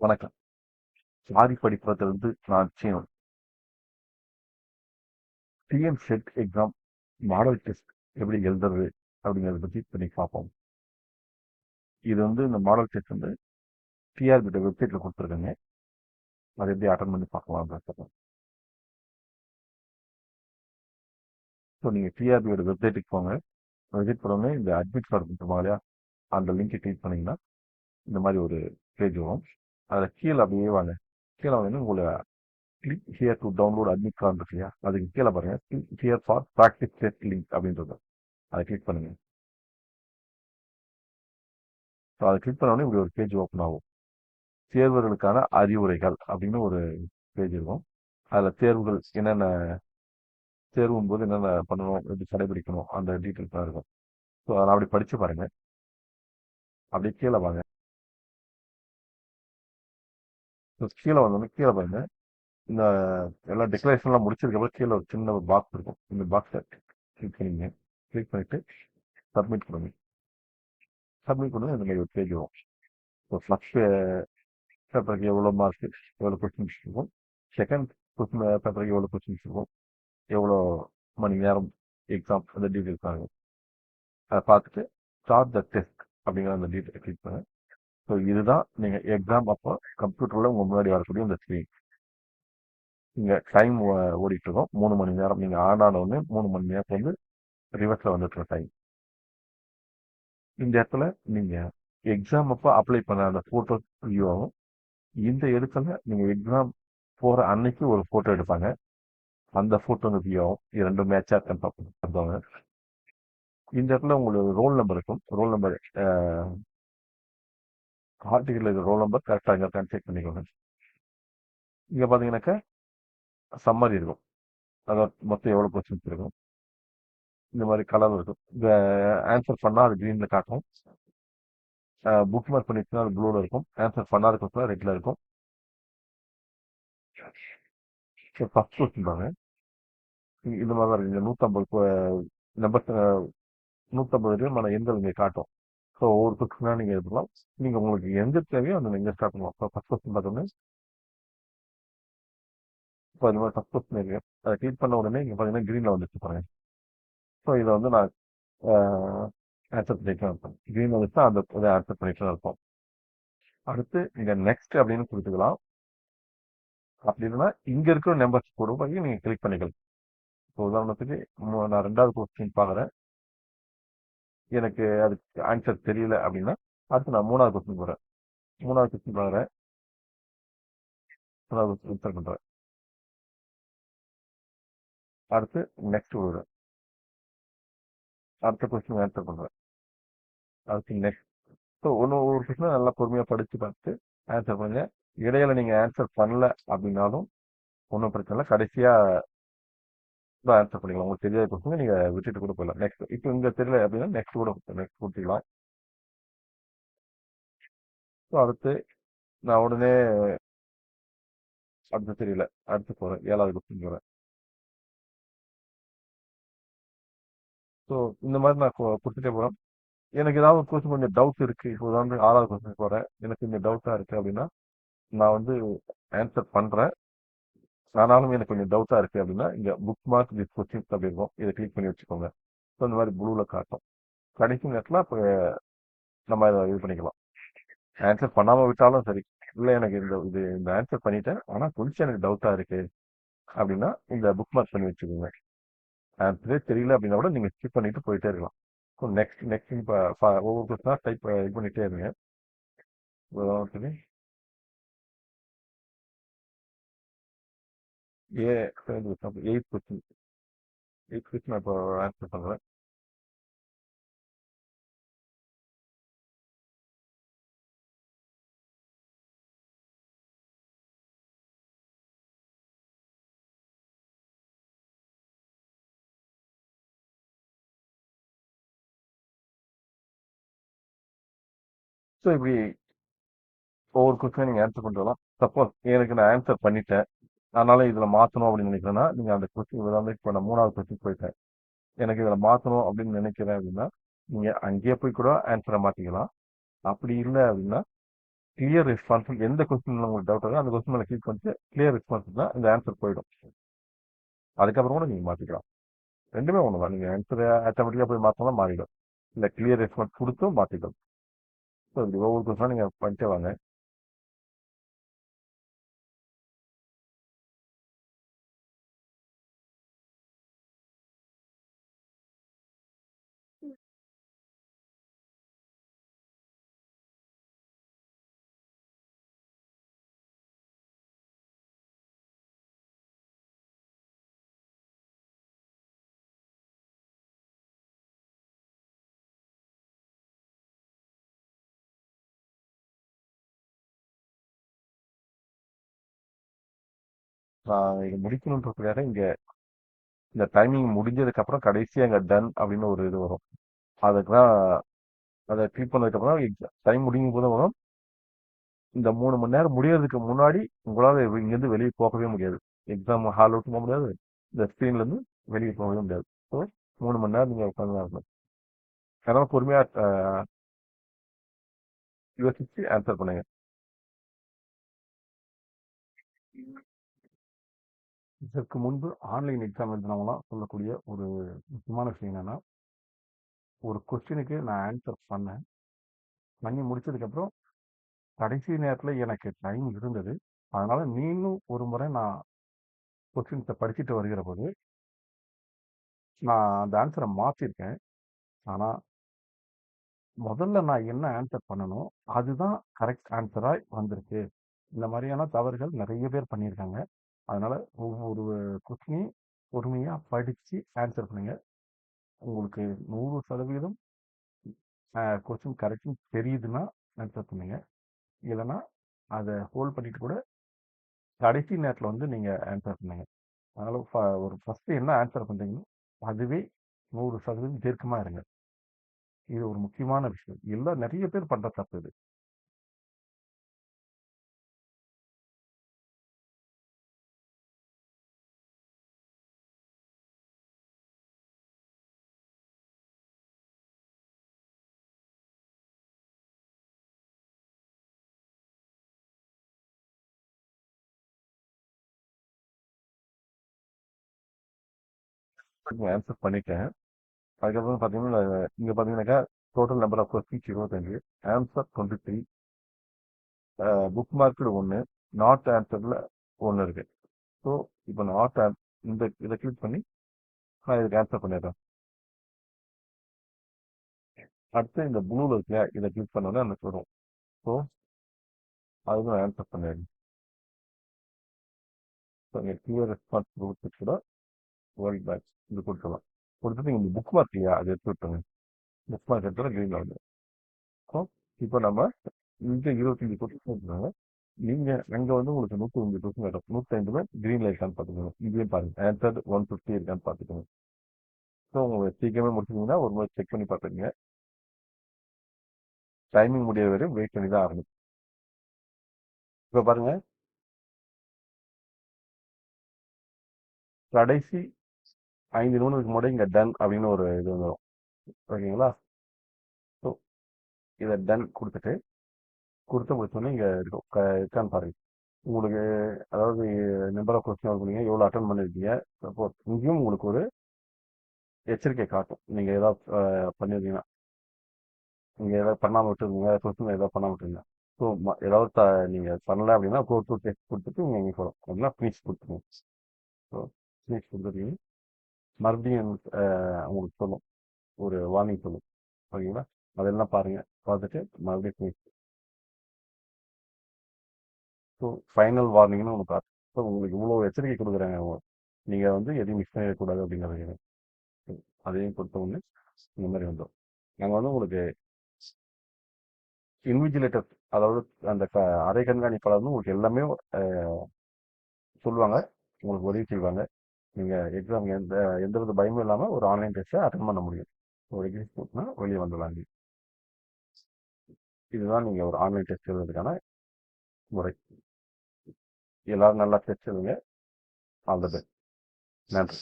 வணக்கம். சாரி படிப்பதிலிருந்து நான் சீனன். TN SET exam model test எப்படி எழுதுறது அப்படிங்கிறத பற்றி இப்போ இன்னைக்கு பார்ப்போம். இது வந்து இந்த மாடல் டெஸ்ட் வந்து டிஆர்பியோட வெப்சைட்டில் கொடுத்துருக்காங்க. அதை எப்படி அட்டன் பண்ணி பார்க்கலாம் அப்படின்னு. ஸோ நீங்கள் டிஆர்பியோட வெப்சைட்டுக்கு போங்க. விசிட் பண்ணோடனே இந்த அட்மிட் கார்டு கொடுத்துருப்பாங்க இல்லையா, அந்த லிங்கை கிளிக் பண்ணிங்கன்னா இந்த மாதிரி ஒரு பேஜ் வரும். அதில் கீழே அப்படியே வாங்க. கீழே வந்து உங்களை click here to download admit card இருக்கு இல்லையா, அதுக்கு கீழே பாருங்க click here for practice test link அப்படின்றது. அதை கிளிக் பண்ணுங்க. ஸோ அதை கிளிக் பண்ண உடனே இப்படி ஒரு பேஜ் ஓப்பன் ஆகும். தேர்வர்களுக்கான அறிவுரைகள் அப்படின்னு ஒரு பேஜ் இருக்கும். அதில் தேர்வுகள் என்னென்ன, தேர்வும் போது என்னென்ன பண்ணணும், எப்படி கடைபிடிக்கணும், அந்த டீட்டெயில்ஸ் தான் இருக்கும். ஸோ அதை அப்படி படித்து பாருங்க. அப்படியே கீழே வாங்க. ஸோ கீழே வந்தோடனே கீழே பாருங்க, இந்த எல்லா டெக்கரேஷன்லாம் முடிச்சதுக்கப்புறம் கீழே ஒரு சின்ன ஒரு பாக்ஸ் இருக்கும். இந்த பாக்ஸை கிளிக் பண்ணிங்க. கிளிக் பண்ணிட்டு சப்மிட் பண்ணுங்க. சப்மிட் பண்ணி இந்த மாதிரி ஒரு பேஜ் வரும். ஸோ ஃபஸ்ட் பேப்பருக்கு எவ்வளோ மார்க், எவ்வளோ கொஸ்டின்ஸ் இருக்கும். செகண்ட் கொஸ்டின் பேப்பருக்கு எவ்வளோ கொஸ்டின்ஸ் இருக்கும், எவ்வளோ மணி நேரம் எக்ஸாம், அந்த டீட்டெயில்ஸ் ஆகும். அதை பார்த்துட்டு ஸ்டார்ட் த டெஸ்ட் அப்படிங்கிற அந்த டீட்டெயில் கிளிக் பண்ணுங்க. ஸோ இதுதான் நீங்கள் எக்ஸாம் அப்போ கம்ப்யூட்டரில் உங்கள் முன்னாடி வரக்கூடிய இந்த ஸ்க்ரீன். இங்கே டைம் ஓடிட்டு இருக்கோம் 3 மணி நேரம். நீங்கள் ஆன் ஆன உடனே 3 மணி நேரத்தில் வந்து ரிவர்ஸில் வந்துட்டு டைம். இந்த இடத்துல நீங்கள் எக்ஸாம் அப்போ அப்ளை பண்ண அந்த ஃபோட்டோ வியூ ஆகும். இந்த இடத்துல நீங்கள் எக்ஸாம் போகிற அன்னைக்கு ஒரு ஃபோட்டோ எடுப்பாங்க. அந்த ஃபோட்டோ வந்து வியூ ஆகும். இது ரெண்டும் மேட்சாக கன்ஃபார்ம் பண்ணுவாங்க. இந்த இடத்துல உங்களுக்கு ரோல் நம்பர் இருக்கும். ரோல் நம்பர் ஆர்டிகல் இருக்கிற ரோல் நம்பர் கரெக்டாக இருக்கான்னு செக் பண்ணிக்கோங்க. இங்கே பார்த்தீங்கன்னாக்கா சம்மரி இருக்கும். அதாவது மொத்தம் எவ்வளோ கொஸ்டின்ஸ் இருக்கும். இந்த மாதிரி கலர் இருக்கும். இந்த ஆன்சர் பண்ணால் அது க்ரீனில் காட்டும். புக் மார்க் பண்ணிச்சுன்னா அது ப்ளூவில் இருக்கும். ஆன்சர் பண்ணாத கொஸ்டின் ரெட்டில் இருக்கும். ஸோ ஃபஸ்ட் கொஸ்டின் பாருங்க. இந்த மாதிரி தான் இருக்குது. இங்கே 150 நம்பர், 150 எண்கள் இங்கே காட்டும். ஸோ ஒவ்வொரு கொஸ்டினாக நீங்கள் எடுத்துக்கலாம். நீங்கள் உங்களுக்கு எந்த தேவையோ அந்த நீங்கள் ஸ்டார்ட் பண்ணலாம். ஸோ ஃபஸ்ட் கொஸ்டின் பார்த்தோன்னே இப்போ இந்த மாதிரி ஃபஸ்ட் கொஸ்டின் இருக்கு. அதை கிளிக் பண்ண உடனே இங்கே பார்த்தீங்கன்னா க்ரீனில் வந்துச்சு பாருங்க. ஸோ இதை வந்து நான் ஆன்சர் பண்ணிட்டு இருப்பேன். க்ரீன் வந்துச்சுன்னா அந்த இதை ஆன்சர் பண்ணிட்டு இருப்போம். அடுத்து இங்கே நெக்ஸ்ட் அப்படின்னு கொடுத்துக்கலாம். அப்படி இல்லைன்னா இங்கே இருக்கிற நம்பர்ஸ் கூட போய் நீங்கள் கிளிக் பண்ணிக்கலாம். இப்போ உதாரணத்துக்கு நான் 2வது கொஸ்டின் பார்க்குறேன். எனக்கு அதுக்கு ஆன்சர் தெரியல அப்படின்னா அடுத்து நான் 3வது கொஸ்டின் போகிறேன். 3வது கொஸ்டின் பார்க்குறேன். 3வது கொஸ்டின் ஆன்சர் பண்ணுறேன். அடுத்து நெக்ஸ்ட் விடுறேன். அடுத்த கொஸ்டின் ஆன்சர் பண்ணுறேன். அடுத்து நெக்ஸ்ட். ஸோ ஒரு கொஸ்டின் நல்லா பொறுமையாக படித்து பார்த்து ஆன்சர் பண்ணுங்க. இடையில நீங்கள் ஆன்சர் பண்ணல அப்படின்னாலும் ஒன்றும் பிரச்சனை இல்லை. கடைசியாக தான் ஆன்சர் பண்ணிக்கலாம். உங்களுக்கு தெரியாத கொஸ்டின் நீங்கள் விட்டுட்டு கூட போயிடலாம். நெக்ஸ்ட். இப்போ இங்கே தெரியல அப்படின்னா நெக்ஸ்ட் கூட நெக்ஸ்ட் கொடுத்துக்கலாம். ஸோ அடுத்து நான் உடனே அடுத்து தெரியல, அடுத்து போகிறேன். 7வது கொஸ்டின் போகிறேன். ஸோ இந்த மாதிரி நான் கொடுத்துட்டே போகிறேன். எனக்கு ஏதாவது ஒரு கொஸ்டின் கொஞ்சம் டவுட் இருக்குது. இப்போ வந்து 6வது கொஸ்டின் போகிறேன். எனக்கு இந்த டவுட்டாக இருக்குது அப்படின்னா நான் வந்து ஆன்சர் பண்ணுறேன். ஆனாலும் எனக்கு கொஞ்சம் டவுட்டாக இருக்குது அப்படின்னா இங்கே புக் மார்க் திஸ் கொஸ்டின் அப்படி இருக்கும். இதை கிளிக் பண்ணி வச்சுக்கோங்க. ஸோ இந்த மாதிரி ப்ளூவில் காட்டும். கடைசி நேரத்தில் இப்போ நம்ம இதை இது பண்ணிக்கலாம். ஆன்சர் பண்ணாமல் விட்டாலும் சரி. இல்லை எனக்கு இந்த ஆன்சர் பண்ணிட்டேன், ஆனால் கொஞ்சம் எனக்கு டவுட்டாக இருக்குது அப்படின்னா இந்த புக் மார்க் பண்ணி வச்சுக்கோங்க. ஆன்சரே தெரியல அப்படின்னா கூட நீங்கள் ஸ்கிப் பண்ணிட்டு போயிட்டே இருக்கலாம். ஸோ நெக்ஸ்ட் நெக்ஸ்ட் இப்போ ஒவ்வொரு கொஸ்டினாக டைப் இது பண்ணிகிட்டே இருங்க. உதாரணத்துக்கு ஏ 8th கொஸ்டின். 8th கொஸ்டின் நான் இப்போ ஆன்சர் பண்ணுறேன். ஸோ இப்படி ஒவ்வொரு கொஸ்டினை நீங்கள் ஆன்சர் பண்ணிட்டு வரலாம். சப்போஸ் எனக்கு நான் ஆன்சர் பண்ணிட்டேன், அதனால இதில் மாற்றணும் அப்படின்னு நினைக்கிறேன்னா நீங்கள் அந்த கொஸ்டின் வந்து இப்போ நான் 3வது கொஸ்டின் போயிட்டேன், எனக்கு இதில் மாற்றணும் அப்படின்னு நினைக்கிறேன் அப்படின்னா நீங்கள் அங்கேயே போய் கூட ஆன்சரை மாற்றிக்கலாம். அப்படி இல்லை அப்படின்னா கிளியர் ரெஸ்பான்ஸ் எந்த கொஸ்டின்ல உங்களுக்கு டவுட் இருக்கோ அந்த கொஸ்டின் மேலே கிளிக் பண்ணிட்டு கிளியர் ரெஸ்பான்ஸ் தான் இந்த ஆன்சர் போயிடும். அதுக்கப்புறம் கூட நீங்கள் மாற்றிக்கலாம். ரெண்டுமே ஒன்று தான். நீங்கள் ஆன்சரை ஆட்டோமேட்டிக்காக போய் மாற்றினா மாறிடும். இந்த கிளியர் ரெஸ்பான்ஸ் கொடுத்தும் மாற்றிடும். ஸோ இப்படி ஒவ்வொரு கொஸ்டினாக நீங்கள் பண்ணிட்டே வாங்க. நான் இங்கே முடிக்கணுன்றதுக்காக இங்கே இந்த டைமிங் முடிஞ்சதுக்கப்புறம் கடைசியாக இங்கே டன் அப்படின்னு ஒரு இது வரும். அதுக்கு தான் அதை கிளிக் பண்ணதுக்கப்புறம் டைம் முடியும் போது வரும். இந்த 3 மணி நேரம் முடியறதுக்கு முன்னாடி உங்களால் இங்கேருந்து வெளியே போகவே முடியாது. எக்ஸாம் ஹால் விட்டு போக முடியாது. இந்த ஸ்க்ரீன்லேருந்து வெளியே போகவே முடியாது. ஸோ 3 மணி நேரம் நீங்கள் உட்காந்து தான் இருக்கணும். அதனால் பொறுமையாக யோசிச்சு ஆன்சர் பண்ணுங்க. இதற்கு முன்பு ஆன்லைன் எக்ஸாம் எழுதினவங்களாம் சொல்லக்கூடிய ஒரு முக்கியமான விஷயம் என்னன்னா, ஒரு கொஸ்டினுக்கு நான் ஆன்சர் பண்ணி முடிச்சதுக்கப்புறம் கடைசி நேரத்தில் எனக்கு டைம் இருந்தது. அதனால நீங்களும் ஒரு முறை நான் கொஸ்டின்ஸை படிச்சுட்டு வருகிற போது நான் அந்த ஆன்சரை மாற்றிருக்கேன். ஆனால் முதல்ல நான் என்ன ஆன்சர் பண்ணணும் அதுதான் கரெக்ட் ஆன்சராக வந்திருக்கு. இந்த மாதிரியான தவறுகள் நிறைய பேர் பண்ணியிருக்காங்க. அதனால ஒவ்வொரு கொஸ்டினையும் பொறுமையாக படித்து ஆன்சர் பண்ணுங்க. உங்களுக்கு 100% கொஸ்டின் கரெக்ட்னு தெரியுதுன்னா ஆன்சர் பண்ணுங்க. இல்லைன்னா அதை ஹோல்ட் பண்ணிட்டு கூட கடைசி நேரத்தில் வந்து நீங்கள் ஆன்சர் பண்ணுங்க. அதனால ஒரு ஃபஸ்ட்டு என்ன ஆன்சர் பண்ணுறீங்களோ அதுவே 100% தீர்க்கமாக இருங்க. இது ஒரு முக்கியமான விஷயம். எல்லாம் நிறைய பேர் பண்ணுற தப்பு இது. ஆன்சர் பண்ணிட்டேன். அதுக்கப்புறம் பார்த்தீங்கன்னா இங்கே பார்த்தீங்கன்னாக்கா total number of questions 25, answer 23, book market 1, not ஆன்சரில் 1 இருக்கு. ஸோ இப்போ நாட் இந்த இதை கிளிக் பண்ணி நான் இதுக்கு ஆன்சர் பண்ணிடுறேன். அடுத்து இந்த ப்ளூவில் இருக்கு இதை கிளிக் பண்ணோன்னே எனக்கு வரும். ஸோ அதுக்கு நான் ஆன்சர் பண்ணிடுறேன். ஸோ இங்கே கிளியர் ரெஸ்பான்ஸ் கொடுத்து கூட வேர்ல்ட் பேக் இது கொடுத்துடலாம். கொடுத்துட்டு இந்த புக் மார்க் இல்லையா அதை எடுத்து விட்டுருங்க. புக் மார்க் எடுத்துகிற க்ரீனில் வந்து ஸோ இப்போ நம்ம இங்கே 25 கொஸ்டின் கொடுத்துருக்காங்க. நீங்கள் அங்கே வந்து உங்களுக்கு 105 கொஸ்டின் வரும். 105 க்ரீனில் இருக்கான்னு பார்த்துக்கோங்க. இதையும் பாருங்கள் ஆன்சர் 150 இருக்கான்னு பார்த்துக்கோங்க. ஸோ உங்களுக்கு சீக்கிரமே முடிச்சிங்கன்னா ஒரு முறை செக் பண்ணி பார்த்துக்கங்க. டைமிங் முடிய வரை வெயிட் பண்ணி தான் ஆகணும். இப்போ பாருங்க கடைசி 5 நிமிடத்துக்கு முன்னாடி இங்கே டன் அப்படின்னு ஒரு இது வந்துடும். ஓகேங்களா? ஸோ இதை டன் கொடுத்து முடிச்சோன்னே இங்கே இருக்கும் இருக்கான்னு பாருங்க. உங்களுக்கு அதாவது நம்பர் ஆஃப் கொஸ்டின் பண்ணீங்க எவ்வளோ அட்டன் பண்ணியிருக்கீங்க. சப்போஸ் இங்கேயும் உங்களுக்கு ஒரு எச்சரிக்கை காட்டும். நீங்கள் ஏதாவது பண்ணியிருந்தீங்கன்னா நீங்கள் ஏதாவது பண்ணாமல் விட்டுருந்தீங்க கொஸ்டின் ஏதாவது பண்ணாமல் விட்டுருங்க. ஸோ ஏதாவது நீங்கள் பண்ணல அப்படின்னா கோ டூ டெஸ்ட் கொடுத்துட்டு நீங்கள் இங்கே போகலாம். அப்படின்னா ஃபினிஷ் கொடுத்துருங்க. ஸோ ஃபினிஷ் கொடுத்துருக்கீங்க. மறுபடியும் உங்களுக்கு சொல்லும் ஒரு வார்னிங் சொல்லும். ஓகேங்களா? அதெல்லாம் பாருங்கள். பார்த்துட்டு மறுபடியும் ஃபினிஷ். ஸோ ஃபைனல் வார்னிங்னு ஒன்று பார்த்து ஸோ உங்களுக்கு இவ்வளோ எச்சரிக்கை கொடுக்குறாங்க. நீங்கள் வந்து எதையும் மிஸ் பண்ணிடக்கூடாது அப்படிங்கிறது. அதையும் கொடுத்த உடனே இந்த மாதிரி வந்துடும். நாங்கள் வந்து உங்களுக்கு இன்விஜிலேட்டர் அதாவது அந்த அரை கண்காணிப்பாளர் வந்து உங்களுக்கு எல்லாமே சொல்லுவாங்க. உங்களுக்கு உதவி செய்வாங்க. நீங்கள் எக்ஸாம் எந்த வித பயமும் இல்லாமல் ஒரு ஆன்லைன் டெஸ்ட்டை அட்டன் பண்ண முடியும். ஒரு எக்ஸாம் போட்டுனா வெளியே வந்துடலாம். இதுதான் நீங்கள் ஒரு ஆன்லைன் டெஸ்ட் எழுதுறதுக்கான முறை. எல்லாரும் நல்லா டெஸ்ட் எழுதுங்க. All the best. நன்றி.